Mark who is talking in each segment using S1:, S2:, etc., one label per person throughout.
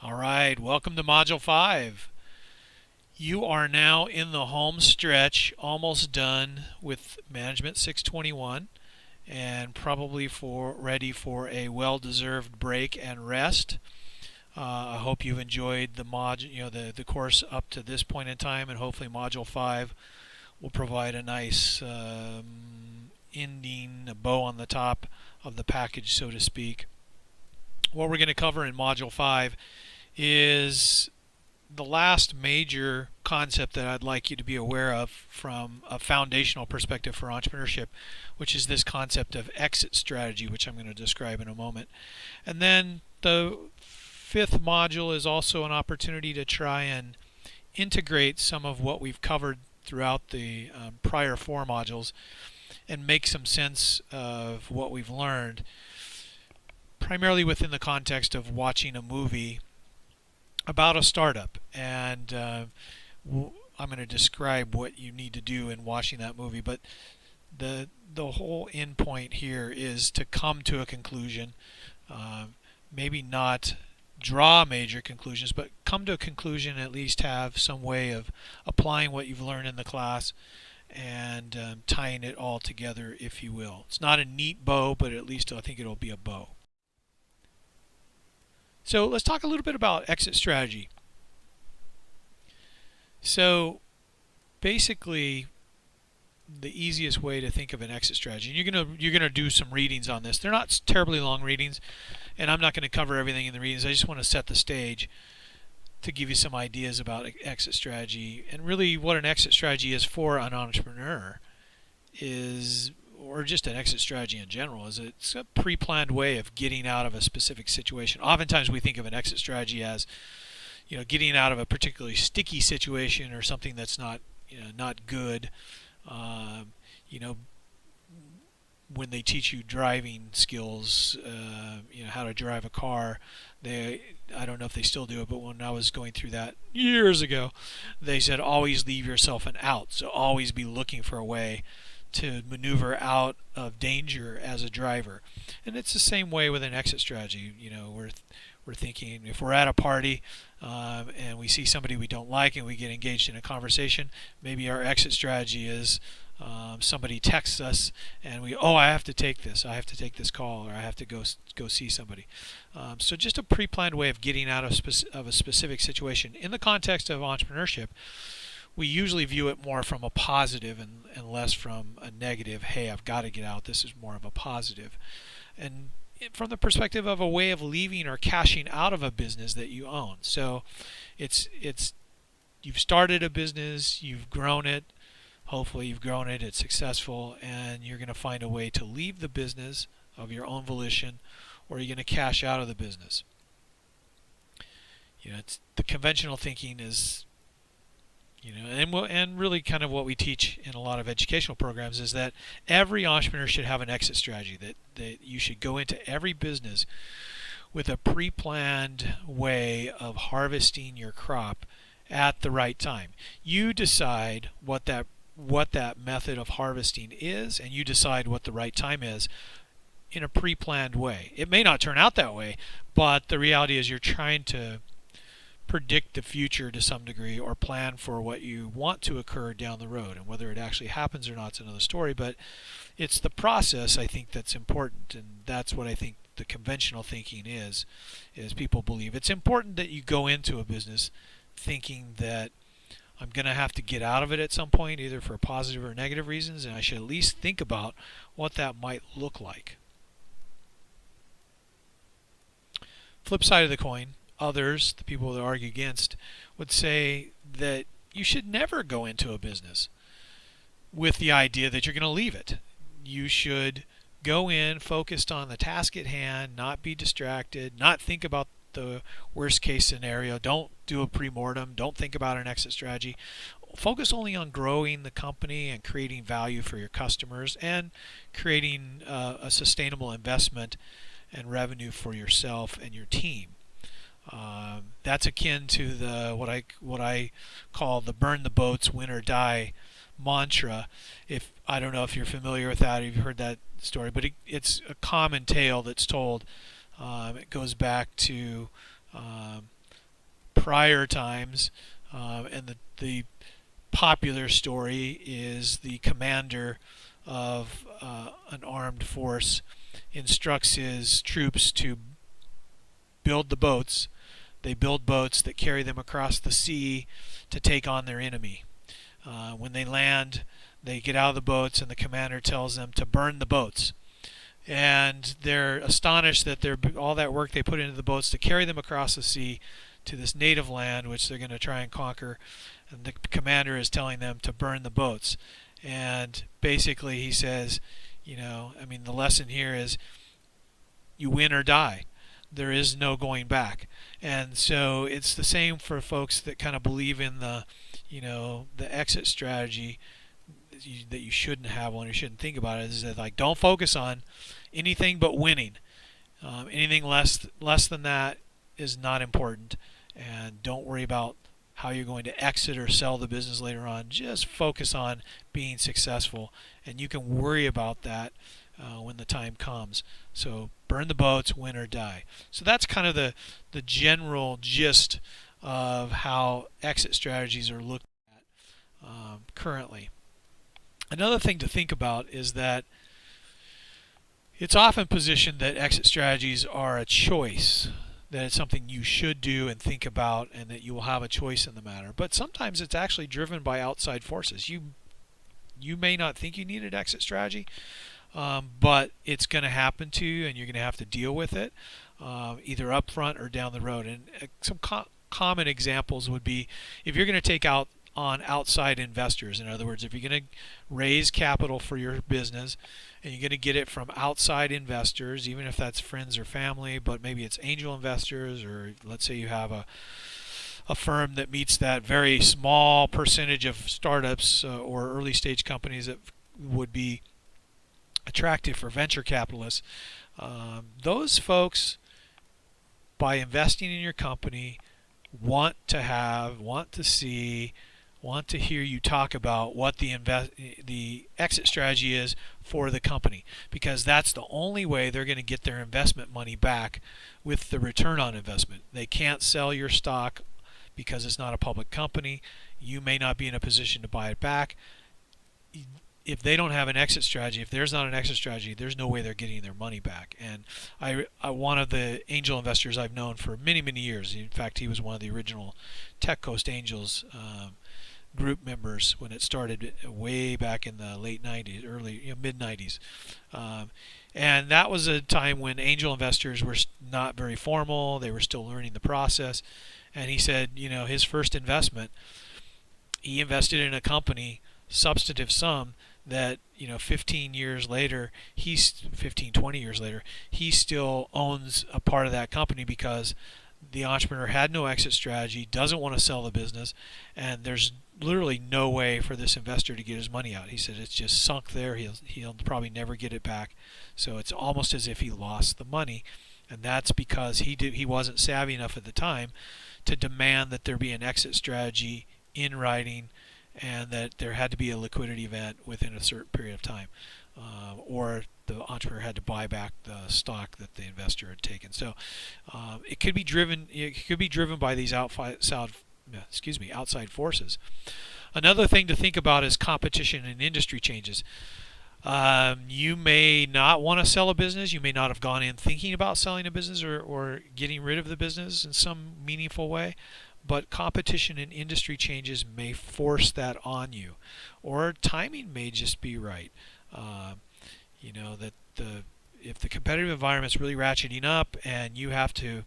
S1: All right, welcome to Module 5. You are now in the home stretch, almost done with Management 621 and probably ready for a well-deserved break and rest. I hope you've enjoyed the course up to this point in time, and hopefully Module 5 will provide a nice ending, a bow on the top of the package, so to speak. What we're going to cover in Module 5 is the last major concept that I'd like you to be aware of from a foundational perspective for entrepreneurship, which is this concept of exit strategy, which I'm going to describe in a moment. And then the fifth module is also an opportunity to try and integrate some of what we've covered throughout the prior four modules and make some sense of what we've learned, primarily within the context of watching a movie about a startup, and I'm going to describe what you need to do in watching that movie. But the whole end point here is to come to a conclusion, maybe not draw major conclusions, but come to a conclusion, at least have some way of applying what you've learned in the class and tying it all together, if you will. It's not a neat bow, but at least I think it'll be a bow. So let's talk a little bit about exit strategy. So basically, the easiest way to think of an exit strategy, and you're gonna do some readings on this. They're not terribly long readings, and I'm not going to cover everything in the readings. I just want to set the stage to give you some ideas about exit strategy, and really what an exit strategy is for an entrepreneur is, or just an exit strategy in general, is it's a pre-planned way of getting out of a specific situation. Oftentimes we think of an exit strategy as, getting out of a particularly sticky situation or something that's not good. When they teach you driving skills, how to drive a car, I don't know if they still do it, but when I was going through that years ago, they said always leave yourself an out. So always be looking for a way to maneuver out of danger as a driver. And it's the same way with an exit strategy. We're thinking, if we're at a party and we see somebody we don't like and we get engaged in a conversation, maybe our exit strategy is somebody texts us and I have to take this call, or I have to go see somebody. So just a pre-planned way of getting out of a specific situation. In the context of entrepreneurship, we usually view it more from a positive and less from a negative. Hey, I've got to get out. This is more of a positive. And from the perspective of a way of leaving or cashing out of a business that you own. So it's you've started a business, you've grown it. Hopefully you've grown it, it's successful, and you're going to find a way to leave the business of your own volition, or you're going to cash out of the business. It's the conventional thinking is, and really kind of what we teach in a lot of educational programs is that every entrepreneur should have an exit strategy, that you should go into every business with a pre-planned way of harvesting your crop at the right time. You decide what that method of harvesting is, and you decide what the right time is in a pre-planned way. It may not turn out that way, but the reality is you're trying to predict the future to some degree, or plan for what you want to occur down the road. And whether it actually happens or not is another story, but it's the process, I think, that's important. And that's what I think the conventional thinking is people believe it's important that you go into a business thinking that I'm going to have to get out of it at some point, either for positive or negative reasons, and I should at least think about what that might look like. Flip side of the coin, others, the people that argue against, would say that you should never go into a business with the idea that you're going to leave it. You should go in focused on the task at hand, not be distracted, not think about the worst case scenario. Don't do a pre-mortem. Don't think about an exit strategy. Focus only on growing the company and creating value for your customers and creating a sustainable investment and revenue for yourself and your team. That's akin to the what I call the burn the boats, win or die mantra. If I don't know if you're familiar with that, or you've heard that story, but it's a common tale that's told. It goes back to prior times, and the popular story is the commander of an armed force instructs his troops to build the boats. They build boats that carry them across the sea to take on their enemy. When they land, they get out of the boats, and the commander tells them to burn the boats. And they're astonished that all that work they put into the boats to carry them across the sea to this native land, which they're going to try and conquer, and the commander is telling them to burn the boats. And basically he says, the lesson here is you win or die. There is no going back. And so it's the same for folks that kind of believe in the exit strategy, that you shouldn't have one, you shouldn't think about it, is that don't focus on anything but winning. Anything less than that is not important, and don't worry about how you're going to exit or sell the business later on. Just focus on being successful, and you can worry about that when the time comes. So burn the boats, win or die. So that's kind of the general gist of how exit strategies are looked at currently. Another thing to think about is that it's often positioned that exit strategies are a choice, that it's something you should do and think about, and that you will have a choice in the matter. But sometimes it's actually driven by outside forces. You may not think you need an exit strategy, but it's going to happen to you, and you're going to have to deal with it, either up front or down the road. And some common examples would be if you're going to take out on outside investors. In other words, if you're going to raise capital for your business and you're going to get it from outside investors, even if that's friends or family, but maybe it's angel investors, or let's say you have a firm that meets that very small percentage of startups or early stage companies that would be attractive for venture capitalists. Those folks, by investing in your company, want to hear you talk about what the exit strategy is for the company, because that's the only way they're going to get their investment money back with the return on investment. They can't sell your stock because it's not a public company. You may not be in a position to buy it back. If they don't have an exit strategy, if there's not an exit strategy, there's no way they're getting their money back. And one of the angel investors I've known for many, many years, in fact, he was one of the original Tech Coast Angels group members when it started way back in the late 90s, mid 90s. And that was a time when angel investors were not very formal. They were still learning the process. And he said, his first investment, he invested in a company, substantive sum, that 15 years later, 20 years later, he still owns a part of that company because the entrepreneur had no exit strategy, doesn't want to sell the business, and there's literally no way for this investor to get his money out. He said it's just sunk there. He'll probably never get it back. So it's almost as if he lost the money, and that's because he wasn't savvy enough at the time to demand that there be an exit strategy in writing, and that there had to be a liquidity event within a certain period of time, or the entrepreneur had to buy back the stock that the investor had taken. So it could be driven by these outside forces. Another thing to think about is competition and industry changes. You may not want to sell a business. You may not have gone in thinking about selling a business or getting rid of the business in some meaningful way, but competition and industry changes may force that on you, or timing may just be right. If the competitive environment's really ratcheting up and you have to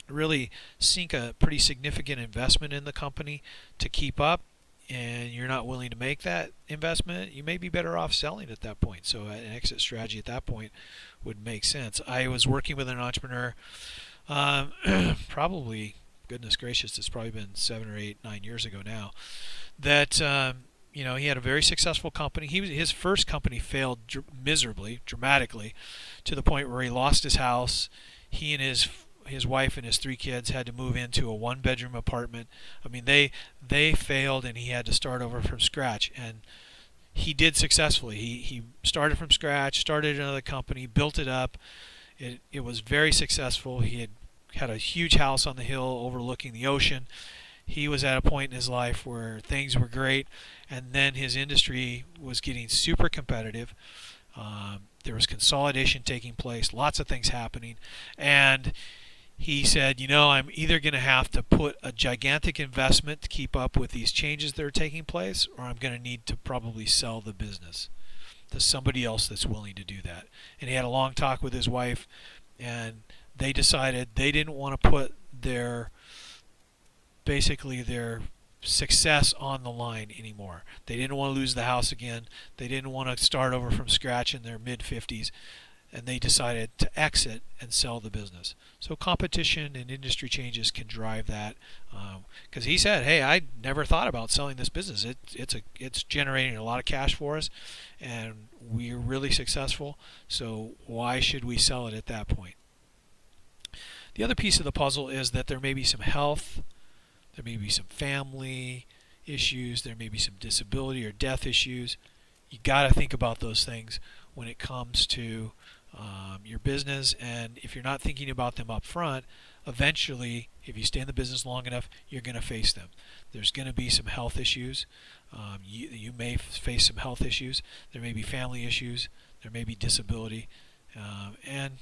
S1: really sink a pretty significant investment in the company to keep up, and you're not willing to make that investment, you may be better off selling at that point. So an exit strategy at that point would make sense. I was working with an entrepreneur, probably, goodness gracious, it's probably been 7 or 8, 9 years ago now, that he had a very successful company. His first company failed miserably, dramatically, to the point where he lost his house. He and his wife and his 3 kids had to move into a 1-bedroom apartment. I mean, they failed, and he had to start over from scratch. And he did successfully. He started from scratch, started another company, built it up. It was very successful. He had had a huge house on the hill overlooking the ocean. He was at a point in his life where things were great, and then his industry was getting super competitive. There was consolidation taking place, lots of things happening, and he said, I'm either going to have to put a gigantic investment to keep up with these changes that are taking place, or I'm going to need to probably sell the business to somebody else that's willing to do that. And he had a long talk with his wife, and they decided they didn't want to put their success on the line anymore. They didn't want to lose the house again. They didn't want to start over from scratch in their mid-50s, and they decided to exit and sell the business. So competition and industry changes can drive that. Because he said, "Hey, I never thought about selling this business. It's generating a lot of cash for us, and we're really successful. So why should we sell it at that point?" The other piece of the puzzle is that there may be some health, there may be some family issues, there may be some disability or death issues. You got to think about those things when it comes to your business, and if you're not thinking about them up front, eventually, if you stay in the business long enough, you're going to face them. There's going to be some health issues. You may face some health issues. There may be family issues. There may be disability, and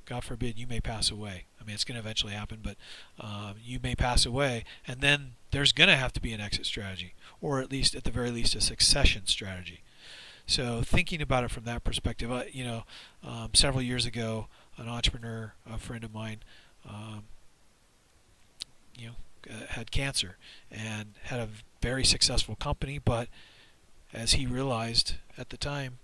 S1: God forbid, you may pass away. I mean, it's going to eventually happen, but you may pass away, and then there's going to have to be an exit strategy, or at the very least, a succession strategy. So thinking about it from that perspective, several years ago, an entrepreneur, a friend of mine, had cancer and had a very successful company, but as he realized at the time,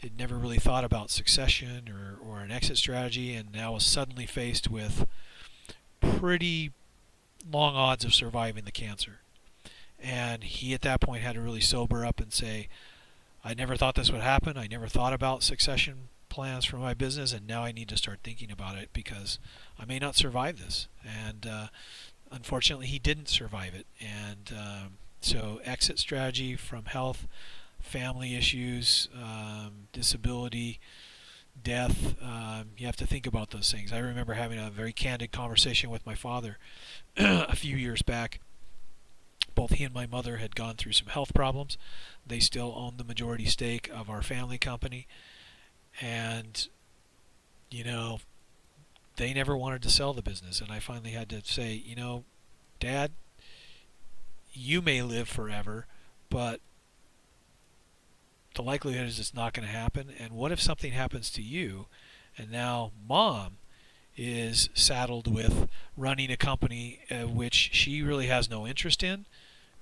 S1: had never really thought about succession or an exit strategy, and now was suddenly faced with pretty long odds of surviving the cancer. And he at that point had to really sober up and say, I never thought this would happen. I never thought about succession plans for my business, and now I need to start thinking about it because I may not survive this. And unfortunately, he didn't survive it. And so exit strategy from health, family issues, disability, death, you have to think about those things. I remember having a very candid conversation with my father a few years back. Both he and my mother had gone through some health problems. They still owned the majority stake of our family company. And, they never wanted to sell the business. And I finally had to say, Dad, you may live forever, but the likelihood is it's not going to happen. And what if something happens to you, and now Mom is saddled with running a company which she really has no interest in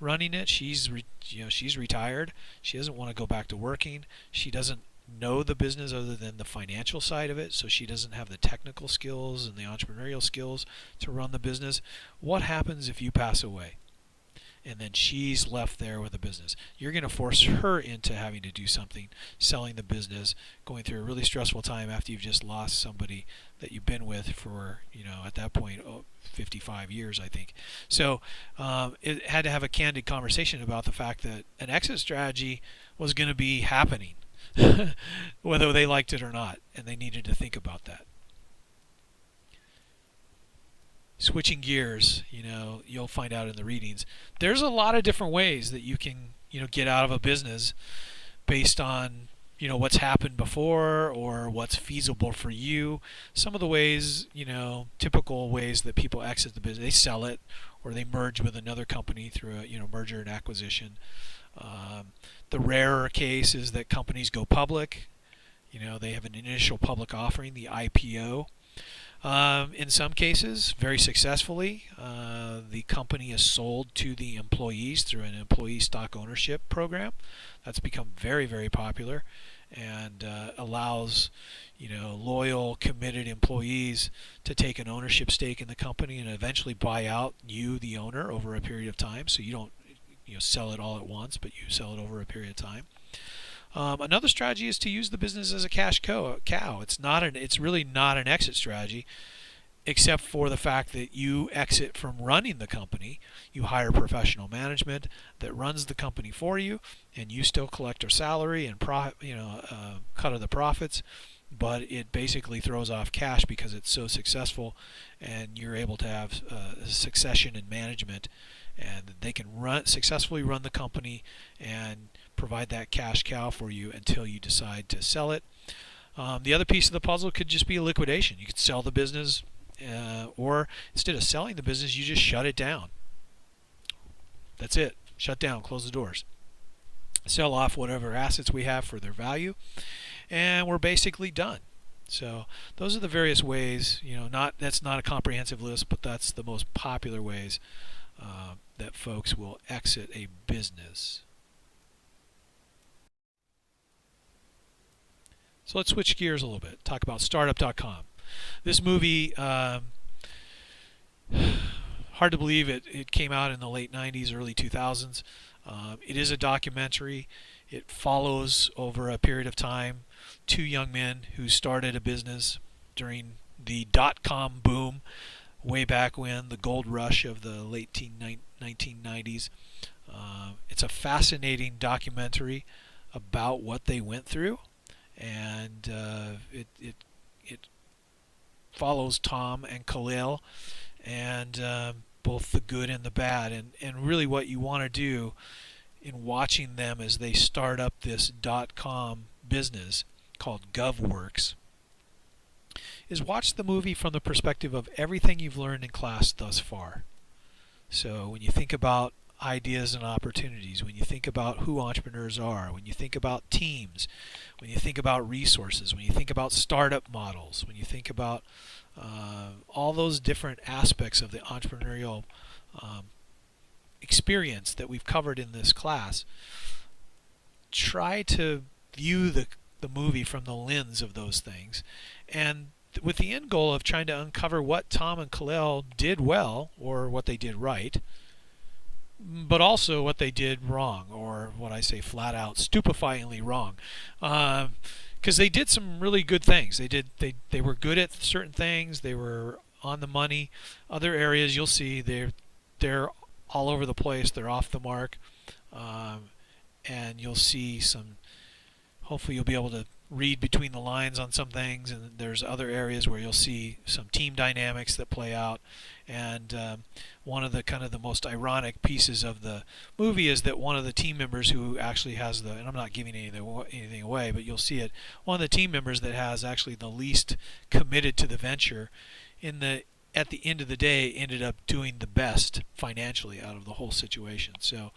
S1: running it. She's retired. She doesn't want to go back to working. She doesn't know the business other than the financial side of it, so she doesn't have the technical skills and the entrepreneurial skills to run the business. What happens if you pass away? And then she's left there with a business. You're going to force her into having to do something, selling the business, going through a really stressful time after you've just lost somebody that you've been with for, at that point, 55 years, I think. So it had to have a candid conversation about the fact that an exit strategy was going to be happening, whether they liked it or not, and they needed to think about that. Switching gears, you'll find out in the readings, there's a lot of different ways that you can, get out of a business based on, what's happened before or what's feasible for you. Some of the ways, typical ways that people exit the business, they sell it or they merge with another company through a, merger and acquisition. The rarer case is that companies go public. They have an initial public offering, the IPO. In some cases, very successfully, the company is sold to the employees through an employee stock ownership program. That's become very, very popular and allows, loyal, committed employees to take an ownership stake in the company and eventually buy out you, the owner, over a period of time. So you don't, sell it all at once, but you sell it over a period of time. Another strategy is to use the business as a cash cow. It's really not an exit strategy, except for the fact that you exit from running the company. You hire professional management that runs the company for you, and you still collect a salary and cut of the profits. but it basically throws off cash because it's so successful, and you're able to have succession and management, and they can successfully run the company and provide that cash cow for you until you decide to sell it. The other piece of the puzzle could just be a liquidation. You could sell the business, or instead of selling the business, you just shut it down. That's it. Shut down, close the doors. Sell off whatever assets we have for their value, and we're basically done. So those are the various ways. That's not a comprehensive list, but that's the most popular ways that folks will exit a business. So let's switch gears a little bit. Talk about startup.com. This movie, hard to believe it came out in the late 90s, early 2000s. It is a documentary. It follows over a period of time two young men who started a business during the dot-com boom way back when, the gold rush of the late 1990s. It's a fascinating documentary about what they went through, and it follows Tom and Khalil, and both the good and the bad, and really what you want to do in watching them as they start up this .com business called GovWorks is watch the movie from the perspective of everything you've learned in class thus far. So when you think about ideas and opportunities, when you think about who entrepreneurs are, when you think about teams, when you think about resources, when you think about startup models, when you think about all those different aspects of the entrepreneurial experience that we've covered in this class, try to view the movie from the lens of those things, and with the end goal of trying to uncover what Tom and Khalil did well, or what they did right, but also what they did wrong, or what I say flat out stupefyingly wrong. Because they did some really good things. They were good at certain things. They were on the money. Other areas you'll see they're all over the place. They're off the mark, and you'll see some. Hopefully you'll be able to read between the lines on some things, and there's other areas where you'll see some team dynamics that play out. And one of the kind of the most ironic pieces of the movie is that one of the team members who actually has and I'm not giving anything away, but you'll see it, one of the team members that has actually the least committed to the venture at the end of the day ended up doing the best financially out of the whole situation. So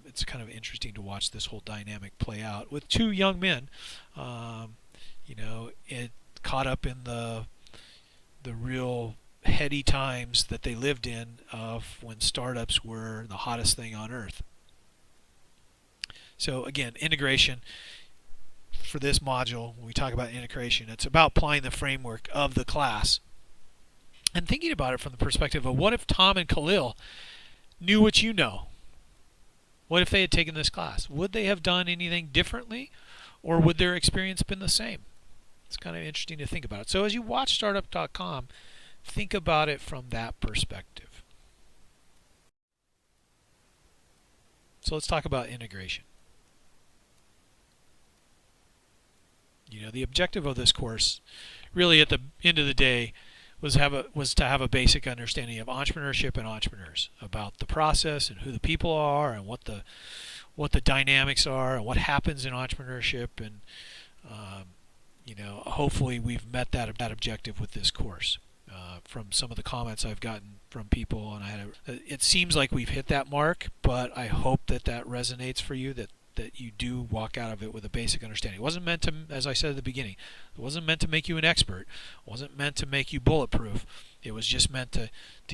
S1: it's kind of interesting to watch this whole dynamic play out with two young men, it caught up in the real heady times that they lived in of when startups were the hottest thing on earth. So again, integration for this module, when we talk about integration, it's about applying the framework of the class and thinking about it from the perspective of what if Tom and Khalil knew what you know? What if they had taken this class? Would they have done anything differently, or would their experience been the same? It's kind of interesting to think about it. So as you watch startup.com, think about it from that perspective. So let's talk about integration. The objective of this course, really at the end of the day, was to have a basic understanding of entrepreneurship and entrepreneurs, about the process and who the people are and what the dynamics are and what happens in entrepreneurship, and hopefully we've met that objective with this course. From some of the comments I've gotten from people, and it seems like we've hit that mark, but I hope that resonates for you, that you do walk out of it with a basic understanding. It wasn't meant to, as I said at the beginning, it wasn't meant to make you an expert. It wasn't meant to make you bulletproof. It was just meant to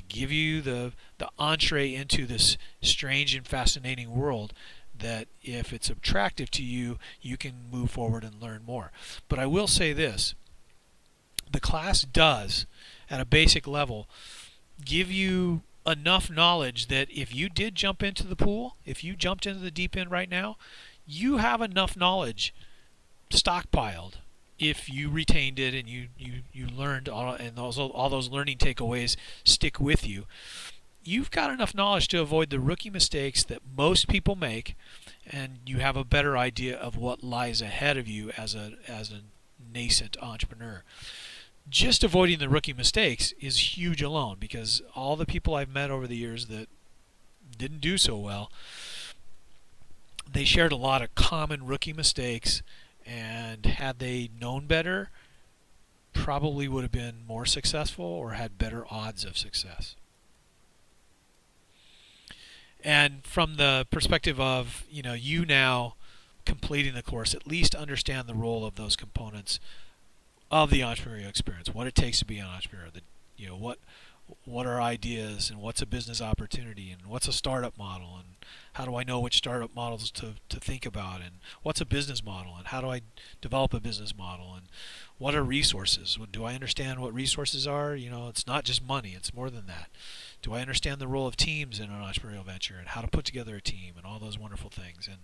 S1: give you the entree into this strange and fascinating world that if it's attractive to you, you can move forward and learn more. But I will say this, the class does, at a basic level, give you enough knowledge that if you did jump into the pool, if you jumped into the deep end right now, you have enough knowledge stockpiled. If you retained it and you learned and all those learning takeaways stick with you, you've got enough knowledge to avoid the rookie mistakes that most people make, and you have a better idea of what lies ahead of you as an nascent entrepreneur. Just avoiding the rookie mistakes is huge alone, because all the people I've met over the years that didn't do so well, they shared a lot of common rookie mistakes, and had they known better, probably would have been more successful or had better odds of success. And from the perspective of, you now completing the course, at least understand the role of those components of the entrepreneurial experience, what it takes to be an entrepreneur, what are ideas, and what's a business opportunity, and what's a startup model, and how do I know which startup models to think about, and what's a business model, and how do I develop a business model, and what are resources? Do I understand what resources are? It's not just money, it's more than that. Do I understand the role of teams in an entrepreneurial venture, and how to put together a team, and all those wonderful things? And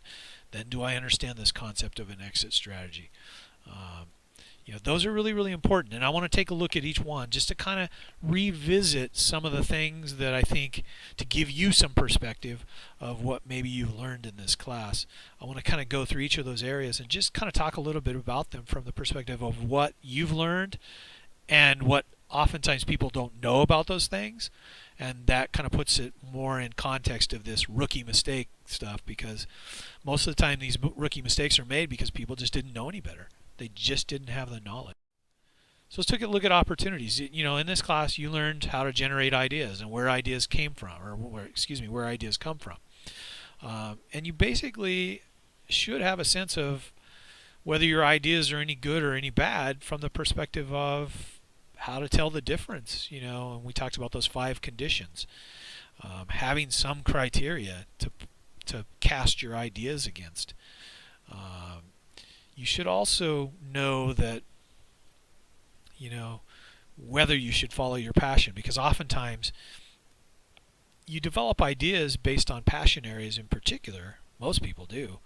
S1: then do I understand this concept of an exit strategy? Those are really, really important, and I want to take a look at each one just to kind of revisit some of the things that I think, to give you some perspective of what maybe you've learned in this class. I want to kind of go through each of those areas and just kind of talk a little bit about them from the perspective of what you've learned and what oftentimes people don't know about those things, and that kind of puts it more in context of this rookie mistake stuff, because most of the time these rookie mistakes are made because people just didn't know any better. They just didn't have the knowledge. So let's take a look at opportunities. In this class, you learned how to generate ideas and where ideas came from, or where ideas come from. And you basically should have a sense of whether your ideas are any good or any bad from the perspective of how to tell the difference. And we talked about those 5 conditions. Having some criteria to cast your ideas against. You should also know that, whether you should follow your passion, because oftentimes you develop ideas based on passion areas in particular. Most people do.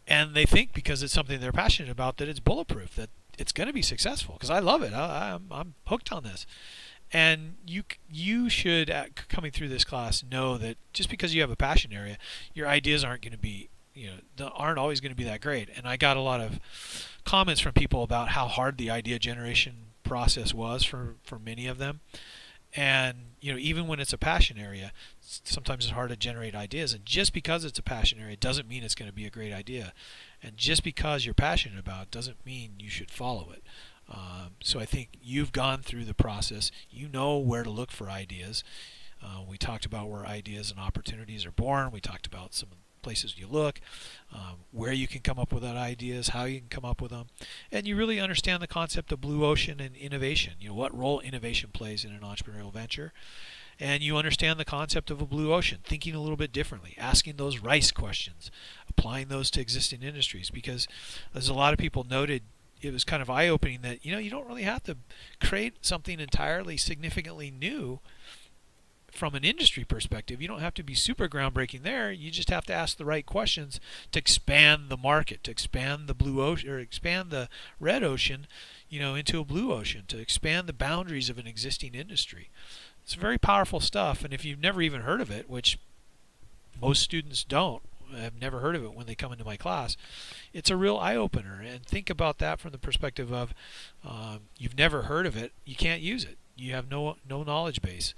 S1: And they think because it's something they're passionate about that it's bulletproof, that it's going to be successful, because I love it. I'm hooked on this. And you should, coming through this class, know that just because you have a passion area, your ideas aren't going to be aren't always going to be that great. And I got a lot of comments from people about how hard the idea generation process was for many of them. And even when it's a passion area, sometimes it's hard to generate ideas. And just because it's a passion area doesn't mean it's going to be a great idea. And just because you're passionate about it doesn't mean you should follow it. So I think you've gone through the process. You know where to look for ideas. We talked about where ideas and opportunities are born. We talked about some places you look, where you can come up with that ideas, how you can come up with them, and you really understand the concept of blue ocean and innovation. What role innovation plays in an entrepreneurial venture, and you understand the concept of a blue ocean, thinking a little bit differently, asking those rice questions, applying those to existing industries, because as a lot of people noted, it was kind of eye-opening that you don't really have to create something entirely significantly new. From an industry perspective, you don't have to be super groundbreaking there. You just have to ask the right questions to expand the market, to expand the blue ocean, or expand the red ocean, into a blue ocean, to expand the boundaries of an existing industry. It's very powerful stuff, and if you've never even heard of it, which most students don't, have never heard of it when they come into my class, it's a real eye-opener. And think about that from the perspective of you've never heard of it, you can't use it. You have no knowledge base.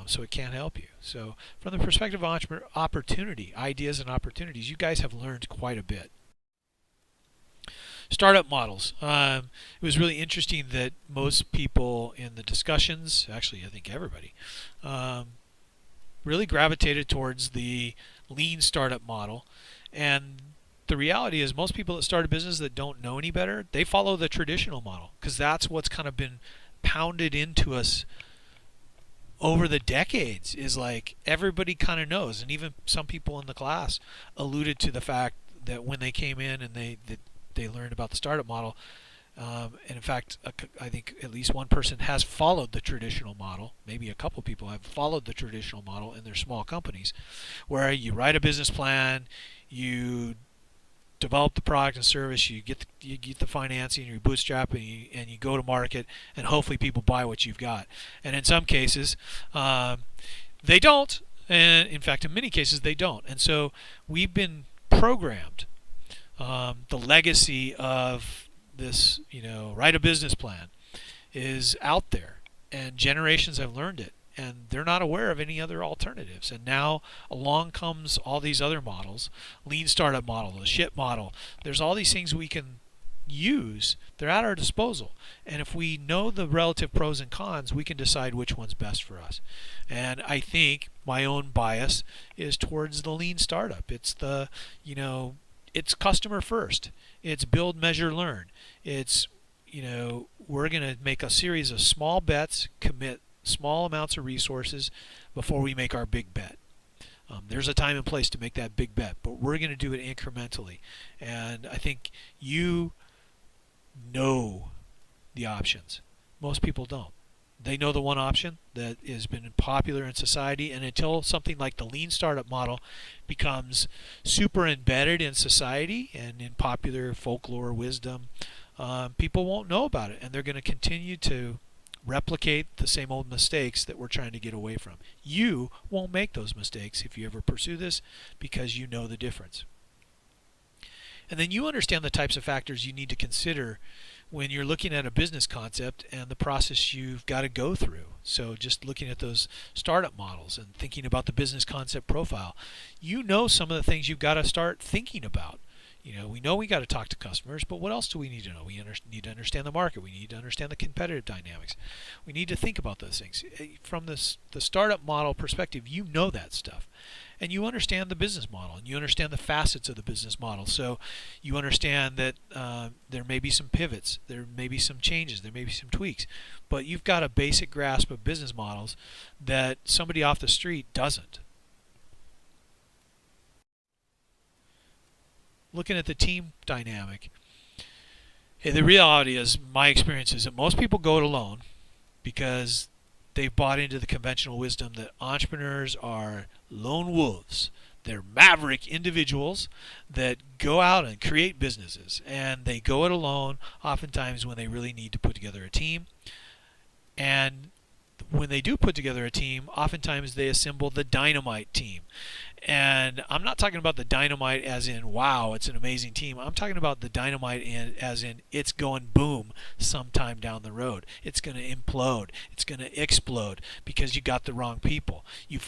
S1: So it can't help you. So from the perspective of opportunity, ideas and opportunities, you guys have learned quite a bit. Startup models. It was really interesting that most people in the discussions, actually I think everybody, really gravitated towards the lean startup model. And the reality is most people that start a business that don't know any better, they follow the traditional model, because that's what's kind of been pounded into us over the decades. Is like everybody kind of knows, and even some people in the class alluded to the fact that when they came in and they learned about the startup model, and in fact I think at least one person has followed the traditional model, maybe a couple people have followed the traditional model in their small companies, where you write a business plan, you develop the product and service, you get the financing, you bootstrap, and you go to market, and hopefully people buy what you've got. And in some cases, they don't, and in fact, in many cases, they don't. And so we've been programmed. The legacy of this, write a business plan is out there, and generations have learned it, and they're not aware of any other alternatives. And now along comes all these other models, lean startup model, the SHIP model. There's all these things we can use. They're at our disposal, and if we know the relative pros and cons, we can decide which one's best for us. And I think my own bias is towards the lean startup. It's it's customer first. It's build, measure, learn. It's we're going to make a series of small bets, commit small amounts of resources before we make our big bet. There's a time and place to make that big bet, but we're going to do it incrementally. And I think you know the options. Most people don't. They know the one option that has been popular in society, and until something like the lean startup model becomes super embedded in society and in popular folklore wisdom, people won't know about it, and they're going to continue to replicate the same old mistakes that we're trying to get away from. You won't make those mistakes if you ever pursue this, because you know the difference. And then you understand the types of factors you need to consider when you're looking at a business concept and the process you've got to go through. So just looking at those startup models and thinking about the business concept profile, you know some of the things you've got to start thinking about. We know we got to talk to customers, but what else do we need to know? We need to understand the market. We need to understand the competitive dynamics. We need to think about those things. From the startup model perspective, you know that stuff. And you understand the business model, and you understand the facets of the business model. So you understand that there may be some pivots, there may be some changes, there may be some tweaks, but you've got a basic grasp of business models that somebody off the street doesn't. Looking at the team dynamic, the reality is, my experience is that most people go it alone because they've bought into the conventional wisdom that entrepreneurs are lone wolves. They're maverick individuals that go out and create businesses, and they go it alone oftentimes when they really need to put together a team. And when they do put together a team, oftentimes they assemble the dynamite team. And I'm not talking about the dynamite as in, wow, it's an amazing team. I'm talking about the dynamite as in it's going boom sometime down the road. It's going to implode. It's going to explode because you got the wrong people. You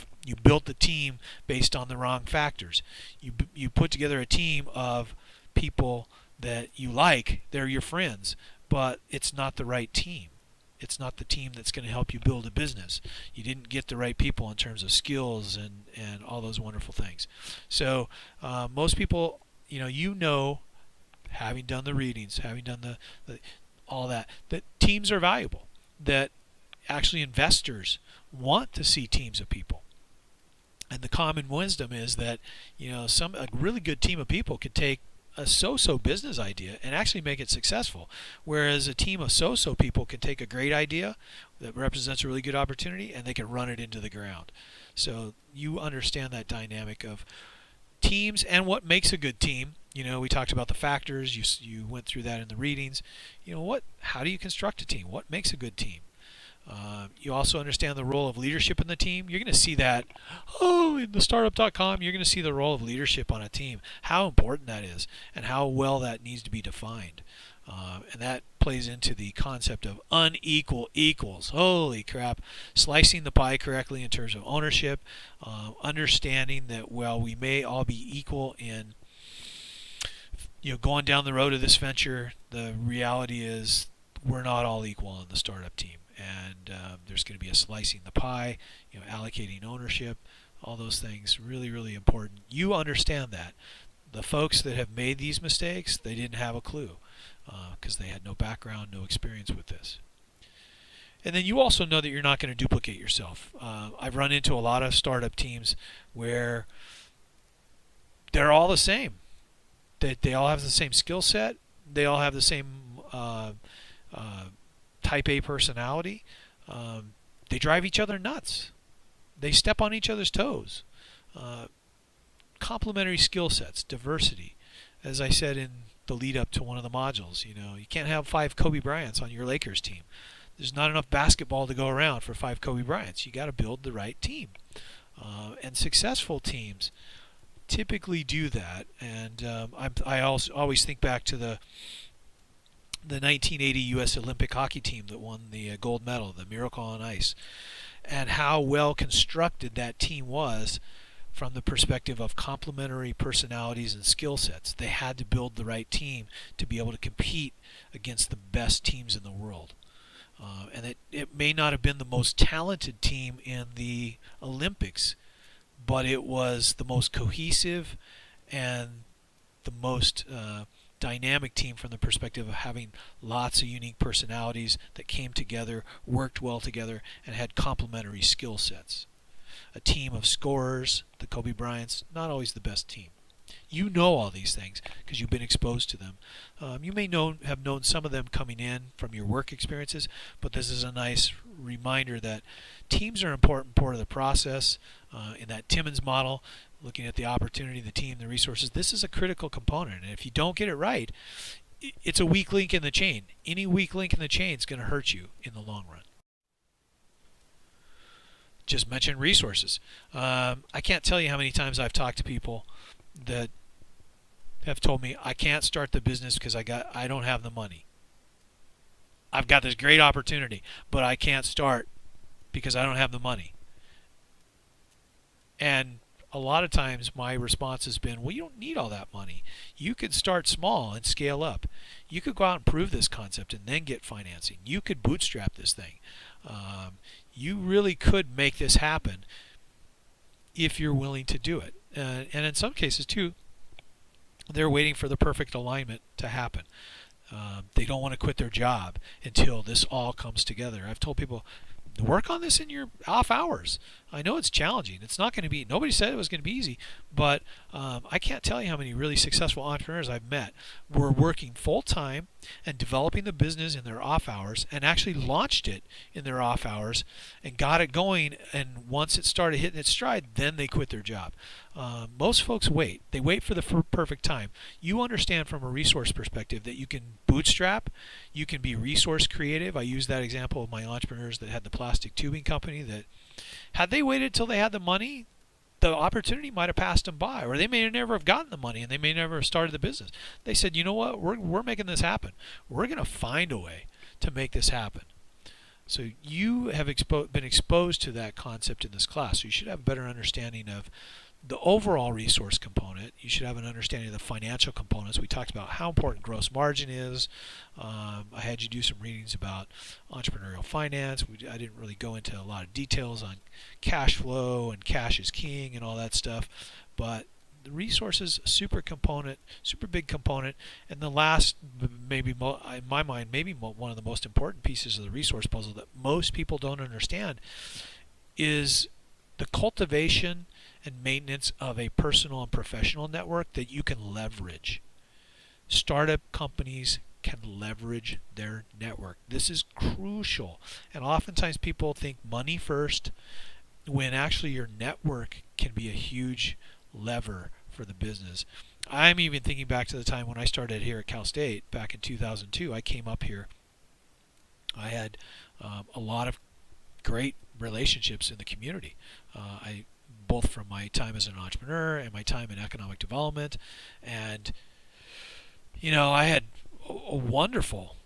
S1: built the team based on the wrong factors. You put together a team of people that you like. They're your friends, but it's not the right team. It's not the team that's going to help you build a business. You didn't get the right people in terms of skills and all those wonderful things. So most people, having done the readings, having done all that teams are valuable, that actually investors want to see teams of people. And the common wisdom is that a really good team of people could take a so-so business idea and actually make it successful, whereas a team of so-so people can take a great idea that represents a really good opportunity and they can run it into the ground. So you understand that dynamic of teams and what makes a good team. We talked about the factors. You went through that in the readings. How do you construct a team? What makes a good team? You also understand the role of leadership in the team. You're going to see that, in the startup.com, you're going to see the role of leadership on a team, how important that is, and how well that needs to be defined. And that plays into the concept of unequal equals. Holy crap. Slicing the pie correctly in terms of ownership, understanding that, we may all be equal in going down the road of this venture. The reality is we're not all equal on the startup team. And there's going to be a slicing the pie, allocating ownership, all those things, really, really important. You understand that. The folks that have made these mistakes, they didn't have a clue because they had no background, no experience with this. And then you also know that you're not going to duplicate yourself. I've run into a lot of startup teams where they're all the same. They all have the same skill set. They all have the same type A personality. They drive each other nuts. They step on each other's toes. Complementary skill sets, diversity. As I said in the lead up to one of the modules, you can't have 5 Kobe Bryants on your Lakers team. There's not enough basketball to go around for 5 Kobe Bryants. You got to build the right team. And successful teams typically do that. And I also always think back to the the 1980 U.S. Olympic hockey team that won the gold medal, the Miracle on Ice, and how well constructed that team was from the perspective of complementary personalities and skill sets. They had to build the right team to be able to compete against the best teams in the world. And it may not have been the most talented team in the Olympics, but it was the most cohesive and the most dynamic team from the perspective of having lots of unique personalities that came together, worked well together, and had complementary skill sets. A team of scorers, the Kobe Bryant's, not always the best team. You know all these things because you've been exposed to them. You may have known some of them coming in from your work experiences, but this is a nice reminder that teams are an important part of the process. In that Timmons model, looking at the opportunity, the team, the resources, this is a critical component. And if you don't get it right, it's a weak link in the chain. Any weak link in the chain is going to hurt you in the long run. Just mention resources. I can't tell you how many times I've talked to people that have told me I can't start the business because I don't have the money. I've got this great opportunity, but I can't start because I don't have the money. And a lot of times my response has been, well, you don't need all that money. You could start small and scale up. You could go out and prove this concept and then get financing. You could bootstrap this thing. You really could make this happen if you're willing to do it. And in some cases, too, they're waiting for the perfect alignment to happen. They don't want to quit their job until this all comes together. I've told people, work on this in your off hours. I know it's challenging. It's not going to be, nobody said it was going to be easy, but I can't tell you how many really successful entrepreneurs I've met were working full-time and developing the business in their off hours and actually launched it in their off hours and got it going, and once it started hitting its stride, then they quit their job. Most folks wait. They wait for the perfect time. You understand from a resource perspective that you can bootstrap, you can be resource creative. I use that example of my entrepreneurs that had the plastic tubing company that had they waited till they had the money, the opportunity might have passed them by, or they may never have gotten the money and they may never have started the business. They said, you know what, we're making this happen. We're going to find a way to make this happen. So you have been exposed to that concept in this class, so you should have a better understanding of the overall resource component. You should have an understanding of the financial components. We talked about how important gross margin is. I had you do some readings about entrepreneurial finance. I didn't really go into a lot of details on cash flow and cash is king and all that stuff, but the resources, super big component. And the last, maybe in my mind, maybe one of the most important pieces of the resource puzzle that most people don't understand is the cultivation and maintenance of a personal and professional network that you can leverage. Startup companies can leverage their network. This is crucial. And oftentimes people think money first when actually your network can be a huge lever for the business. I'm even thinking back to the time when I started here at Cal State back in 2002. I came up here. I had a lot of great relationships in the community. Both from my time as an entrepreneur and my time in economic development. And, I had a wonderful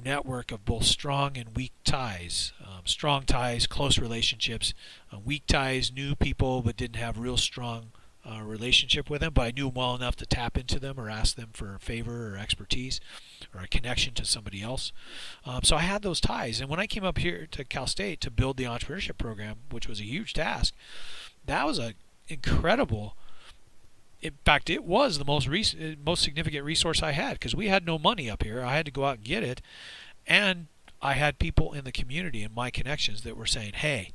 S1: network of both strong and weak ties. Strong ties, close relationships. Weak ties, knew people but didn't have real strong relationship with them, but I knew them well enough to tap into them or ask them for a favor or expertise or a connection to somebody else. So I had those ties. And when I came up here to Cal State to build the entrepreneurship program, which was a huge task, that was an incredible, in fact, it was the most significant resource I had because we had no money up here. I had to go out and get it. And I had people in the community and my connections that were saying, hey,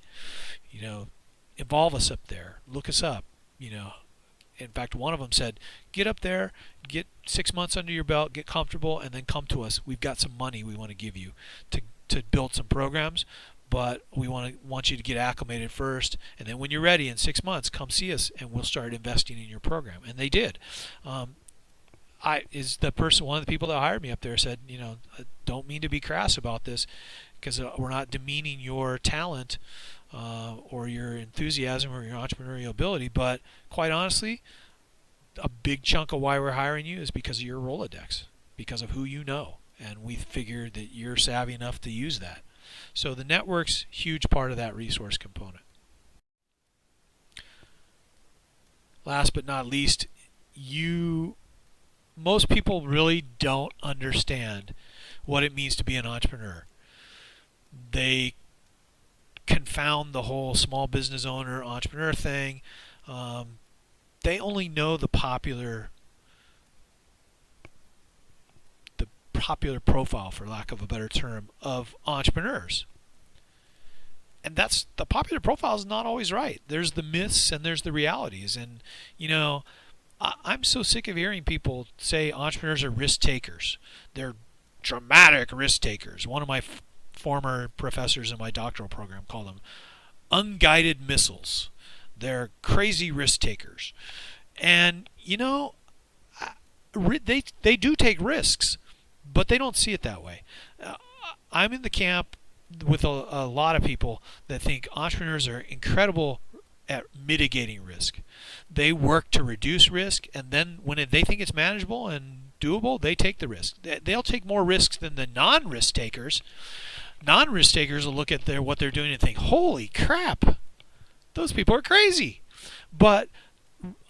S1: involve us up there, look us up. In fact, one of them said, get up there, get 6 months under your belt, get comfortable, and then come to us. We've got some money we want to give you to build some programs, but we want you to get acclimated first, and then when you're ready in 6 months, come see us, and we'll start investing in your program. And they did. One of the people that hired me up there said, I don't mean to be crass about this, because we're not demeaning your talent or your enthusiasm or your entrepreneurial ability, but quite honestly, a big chunk of why we're hiring you is because of your Rolodex, because of who you know. and we figured that you're savvy enough to use that. So the network's huge part of that resource component. Last but not least, most people really don't understand what it means to be an entrepreneur. They confound the whole small business owner entrepreneur thing. They only know the popular profile, for lack of a better term, of entrepreneurs. And that's the popular profile is not always right. There's the myths and there's the realities. And I'm so sick of hearing people say entrepreneurs are risk takers. They're dramatic risk takers. One of my former professors in my doctoral program called them unguided missiles. They're crazy risk takers. And they do take risks, but they don't see it that way. I'm in the camp with a lot of people that think entrepreneurs are incredible at mitigating risk. They work to reduce risk, and then when they think it's manageable and doable, they take the risk. They'll take more risks than the non-risk takers. Non-risk takers will look at what they're doing and think, holy crap, those people are crazy. But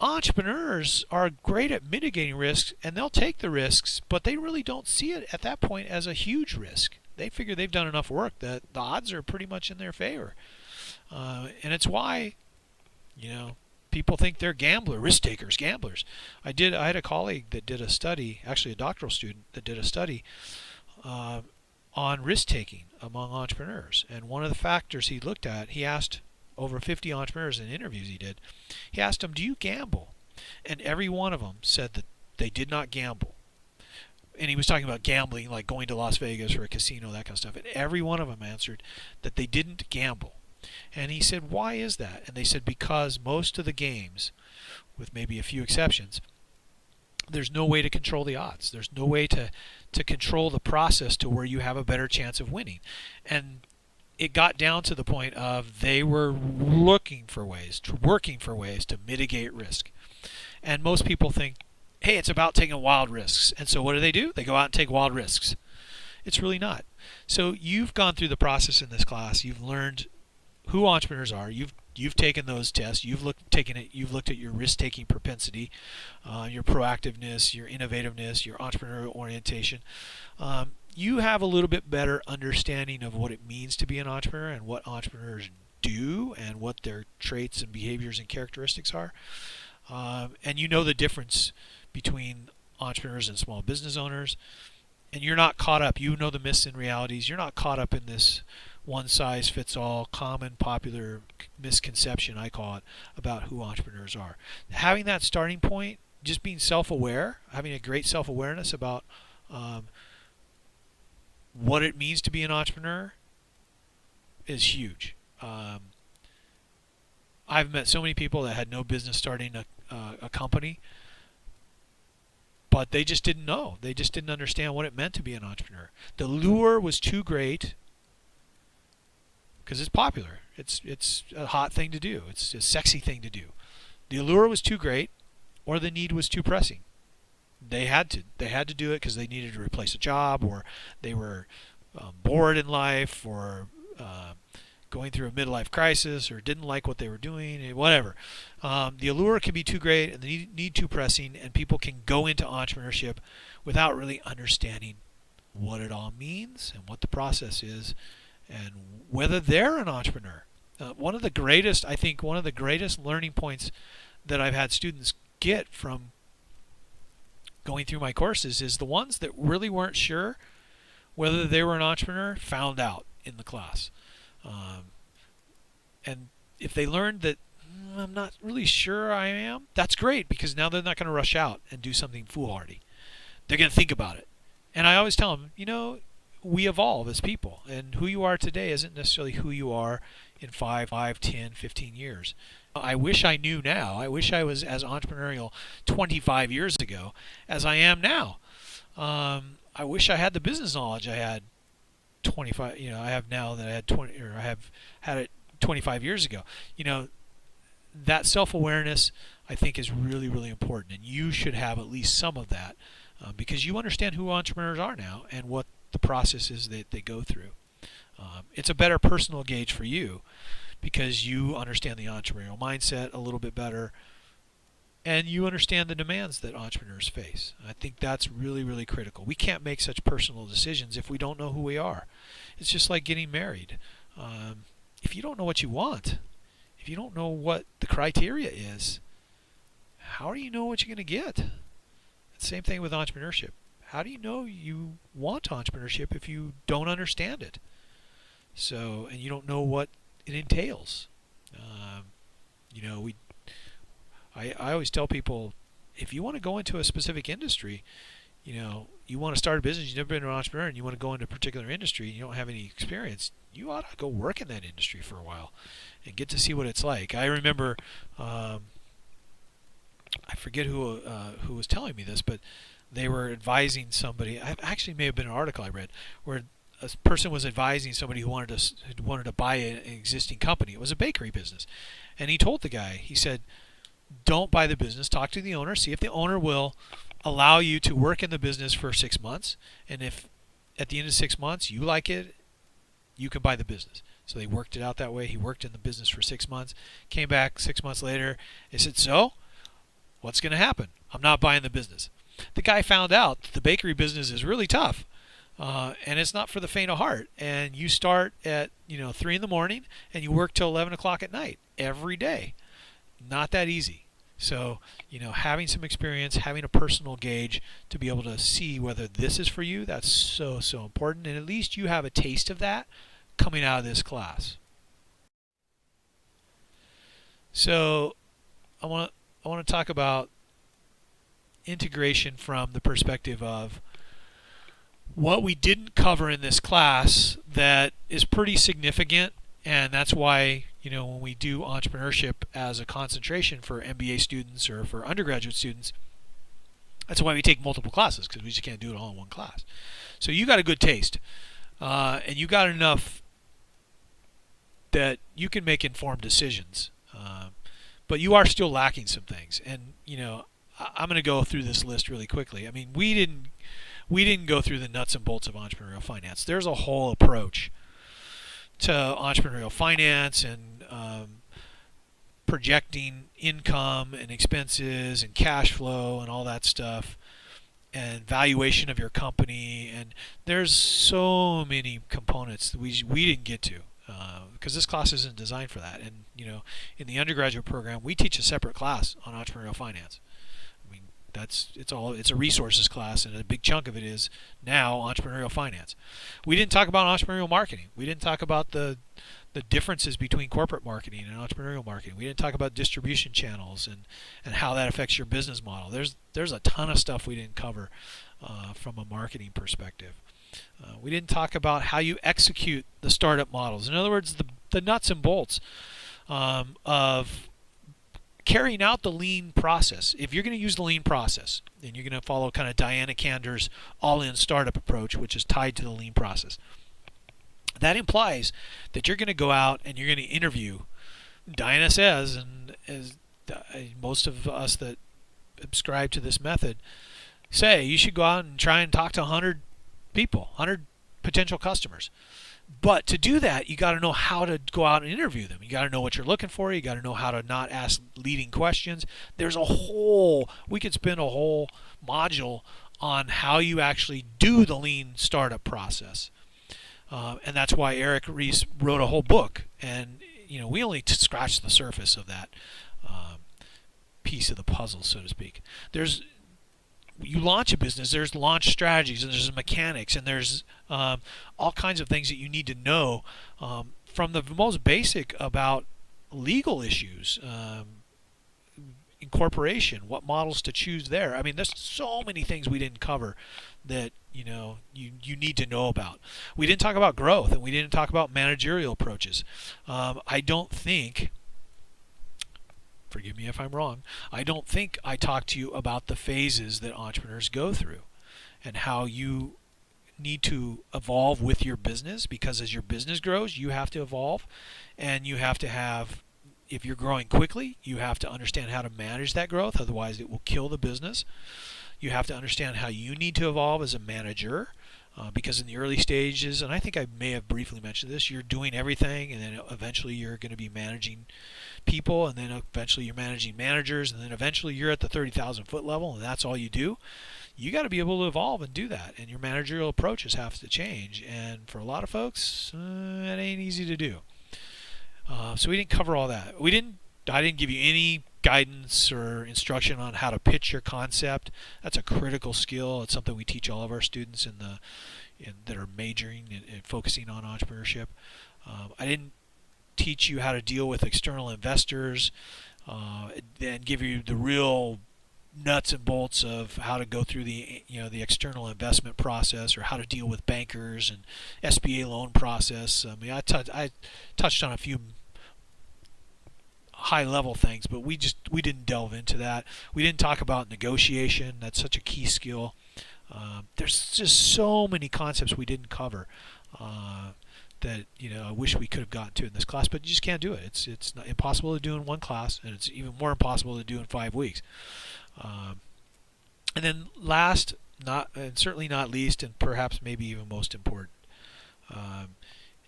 S1: entrepreneurs are great at mitigating risks, and they'll take the risks, but they really don't see it at that point as a huge risk. They figure they've done enough work that the odds are pretty much in their favor. And it's why, people think they're risk takers, gamblers. I had a colleague that did a study, actually a doctoral student that did a study on risk taking among entrepreneurs. And one of the factors he looked at, he asked over 50 entrepreneurs in interviews he did, he asked them, do you gamble? And every one of them said that they did not gamble. And he was talking about gambling, like going to Las Vegas or a casino, that kind of stuff. And every one of them answered that they didn't gamble. And he said, why is that? And they said, because most of the games, with maybe a few exceptions, there's no way to control the odds. There's no way to control the process to where you have a better chance of winning. And it got down to the point of they were working for ways to mitigate risk. And most people think, hey, it's about taking wild risks. And so what do? They go out and take wild risks. It's really not. So you've gone through the process in this class. You've learned who entrepreneurs are. You've taken those tests. You've looked at your risk-taking propensity, your proactiveness, your innovativeness, your entrepreneurial orientation. You have a little bit better understanding of what it means to be an entrepreneur and what entrepreneurs do and what their traits and behaviors and characteristics are. And you know the difference between entrepreneurs and small business owners. And you're not caught up. You know the myths and realities. You're not caught up in this one-size-fits-all common popular misconception, I call it, about who entrepreneurs are. Having that starting point, just being self-aware, having a great self-awareness about what it means to be an entrepreneur is huge. I've met so many people that had no business starting a company, but they just didn't know. They just didn't understand what it meant to be an entrepreneur. The lure was too great because it's popular. It's a hot thing to do. It's a sexy thing to do. The allure was too great, or the need was too pressing. They had to do it because they needed to replace a job, or they were bored in life, or going through a midlife crisis, or didn't like what they were doing, whatever. The allure can be too great and the need too pressing, and people can go into entrepreneurship without really understanding what it all means and what the process is and whether they're an entrepreneur. One of the greatest learning points that I've had students get from going through my courses is the ones that really weren't sure whether they were an entrepreneur found out in the class. And if they learned that I'm not really sure I am, that's great, because now they're not going to rush out and do something foolhardy. They're going to think about it. And I always tell them, we evolve as people, and who you are today isn't necessarily who you are in 5, 10, 15 years. I wish I knew now. I wish I was as entrepreneurial 25 years ago as I am now. I wish I had the business knowledge I had 25, I have now that I had 20, or I have had it 25 years ago. That self-awareness, I think, is really, really important, and you should have at least some of that because you understand who entrepreneurs are now and what the process is that they go through. It's a better personal gauge for you because you understand the entrepreneurial mindset a little bit better and you understand the demands that entrepreneurs face. I think that's really, really critical. We can't make such personal decisions if we don't know who we are. It's just like getting married. If you don't know what you want, if you don't know what the criteria is, how do you know what you're going to get? Same thing with entrepreneurship. How do you know you want entrepreneurship if you don't understand it? So, and you don't know what it entails. I always tell people, if you want to go into a specific industry, you want to start a business, you've never been an entrepreneur, and you want to go into a particular industry, and you don't have any experience, you ought to go work in that industry for a while and get to see what it's like. I remember, I forget who was telling me this, but they were advising somebody. I actually may have been an article I read where a person was advising somebody who wanted to buy an existing company. It was a bakery business, and he told the guy, he said, "Don't buy the business. Talk to the owner. See if the owner will allow you to work in the business for 6 months, and if at the end of 6 months you like it, you can buy the business." So they worked it out that way. He worked in the business for 6 months, came back 6 months later. He said, "So, what's going to happen? I'm not buying the business." The guy found out that the bakery business is really tough, and it's not for the faint of heart. And you start at 3 in the morning and you work till 11 o'clock at night every day. Not that easy. So having some experience, having a personal gauge to be able to see whether this is for you, that's so important. And at least you have a taste of that coming out of this class. So I want to talk about integration from the perspective of what we didn't cover in this class that is pretty significant, and that's why when we do entrepreneurship as a concentration for MBA students or for undergraduate students, that's why we take multiple classes, because we just can't do it all in one class. So you got a good taste, and you got enough that you can make informed decisions, but you are still lacking some things. And I'm going to go through this list really quickly. I mean, we didn't go through the nuts and bolts of entrepreneurial finance. There's a whole approach to entrepreneurial finance and projecting income and expenses and cash flow and all that stuff, and valuation of your company. And there's so many components that we didn't get to because this class isn't designed for that. And in the undergraduate program, we teach a separate class on entrepreneurial finance. It's a resources class, and a big chunk of it is now entrepreneurial finance. We didn't talk about entrepreneurial marketing. We didn't talk about the differences between corporate marketing and entrepreneurial marketing. We didn't talk about distribution channels and how that affects your business model. There's a ton of stuff we didn't cover from a marketing perspective. We didn't talk about how you execute the startup models. In other words, the nuts and bolts of carrying out the lean process. If you're going to use the lean process, then you're going to follow kind of Diana Kander's all-in startup approach, which is tied to the lean process. That implies that you're going to go out and you're going to interview. Diana says, and as most of us that subscribe to this method say, you should go out and try and talk to 100 people, 100 potential customers. But to do that, you got to know how to go out and interview them. You got to know what you're looking for. You got to know how to not ask leading questions. We could spend a whole module on how you actually do the lean startup process. And that's why Eric Ries wrote a whole book. And we only scratched the surface of that piece of the puzzle, so to speak. You launch a business, there's launch strategies, and there's mechanics, and there's all kinds of things that you need to know, from the most basic about legal issues, incorporation, what models to choose there. I mean, there's so many things we didn't cover that you need to know about. We didn't talk about growth, and we didn't talk about managerial approaches. I don't think, forgive me if I'm wrong, I don't think I talked to you about the phases that entrepreneurs go through and how you need to evolve with your business, because as your business grows, you have to evolve, and you have to have, if you're growing quickly, you have to understand how to manage that growth, otherwise it will kill the business. You have to understand how you need to evolve as a manager. Because in the early stages, and I think I may have briefly mentioned this, you're doing everything, and then eventually you're going to be managing people, and then eventually you're managing managers, and then eventually you're at the 30,000 foot level, and that's all you do. You got to be able to evolve and do that, and your managerial approaches have to change. And for a lot of folks, it ain't easy to do. So we didn't cover all that. I didn't give you any guidance or instruction on how to pitch your concept. That's a critical skill. It's something we teach all of our students that are majoring and focusing on entrepreneurship. I didn't teach you how to deal with external investors and give you the real nuts and bolts of how to go through the external investment process, or how to deal with bankers and SBA loan process. I mean, I touched on a few high level things, but we didn't delve into that. We didn't talk about negotiation. That's such a key skill. There's just so many concepts we didn't cover that I wish we could have gotten to in this class, but you just can't do it. It's not impossible to do in one class, and it's even more impossible to do in 5 weeks. And then last, and certainly not least, and perhaps maybe even most important,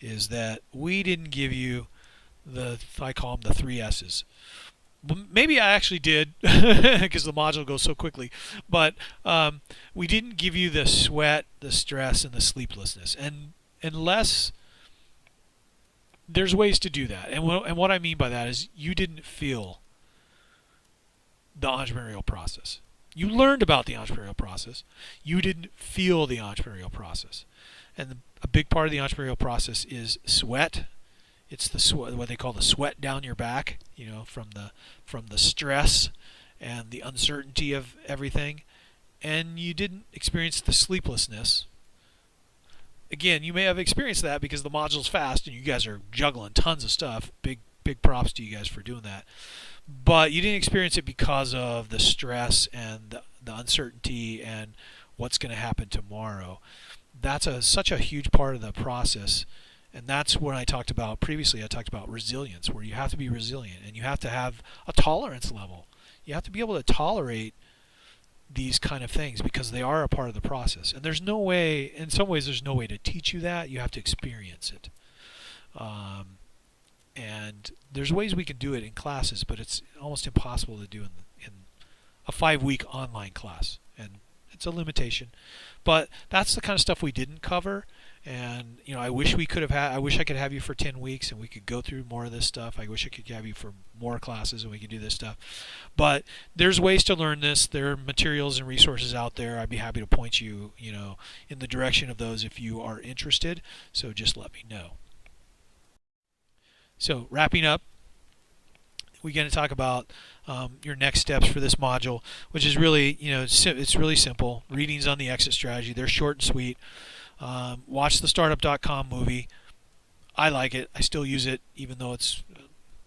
S1: is that we didn't give you I call them the 3 S's. Maybe I actually did, because the module goes so quickly, but we didn't give you the sweat, the stress, and the sleeplessness. And unless there's ways to do that, and what I mean by that is you didn't feel the entrepreneurial process. You learned about the entrepreneurial process. You didn't feel the entrepreneurial process. And a big part of the entrepreneurial process is sweat. It's what they call the sweat down your back, from the stress and the uncertainty of everything. And you didn't experience the sleeplessness. Again, you may have experienced that because the module's fast and you guys are juggling tons of stuff. Big props to you guys for doing that. But you didn't experience it because of the stress and the uncertainty and what's going to happen tomorrow. That's such a huge part of the process. And that's what I talked about previously. I talked about resilience, where you have to be resilient and you have to have a tolerance level. You have to be able to tolerate these kind of things because they are a part of the process. And there's no way, in some ways, there's no way to teach you that. You have to experience it. And there's ways we can do it in classes, but it's almost impossible to do in a 5-week online class. And it's a limitation. But that's the kind of stuff we didn't cover. And I wish I could have you for 10 weeks and we could go through more of this stuff. I wish I could have you for more classes and we could do this stuff. But there's ways to learn this. There are materials and resources out there. I'd be happy to point you, in the direction of those if you are interested. So just let me know. So wrapping up, we're going to talk about your next steps for this module, which is really, it's really simple. Readings on the exit strategy. They're short and sweet. Watch the startup.com movie. I like it. I still use it, even though it's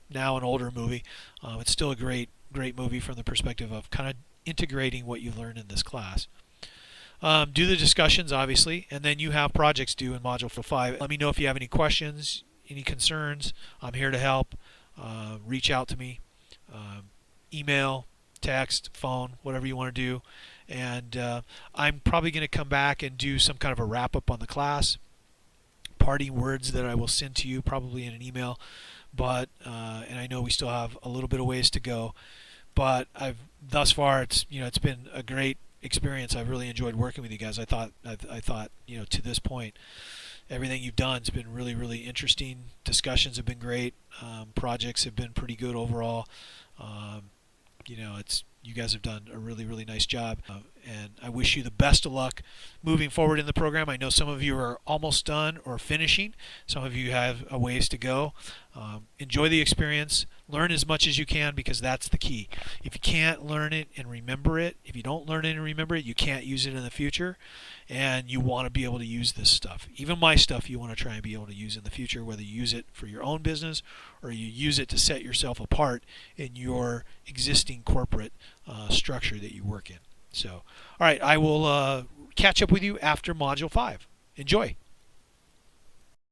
S1: now an older movie. It's still a great movie from the perspective of kind of integrating what you've learned in this class. Do the discussions, obviously, and then you have projects due in Module 5. Let me know if you have any questions, any concerns. I'm here to help. Reach out to me. Email, text, phone, whatever you want to do. And I'm probably going to come back and do some kind of a wrap-up on the class. Parting words that I will send to you probably in an email. But and I know we still have a little bit of ways to go. But thus far it's been a great experience. I've really enjoyed working with you guys. I thought to this point everything you've done has been really, really interesting. Discussions have been great. Projects have been pretty good overall. You guys have done a really, really nice job, and I wish you the best of luck moving forward in the program. I know some of you are almost done or finishing. Some of you have a ways to go. Enjoy the experience. Learn as much as you can, because that's the key. If you can't learn it and remember it, if you don't learn it and remember it, you can't use it in the future, and you want to be able to use this stuff. Even my stuff you want to try and be able to use in the future, whether you use it for your own business or you use it to set yourself apart in your existing corporate structure that you work in. So, all right, I will catch up with you after Module 5. Enjoy.